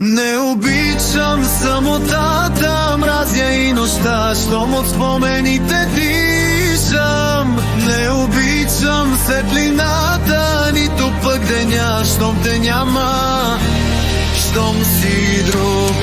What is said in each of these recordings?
Не обичам самотата, мразя и нощта, щом от спомените дишам. Не обичам светлината, нито пък деня, щом те няма, щом си друг.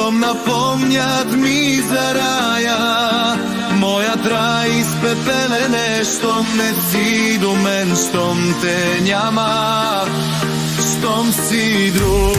Щом напомнят ми за рая, моят рай изпепелен е, щом не си до мен, щом те няма, щом си друг.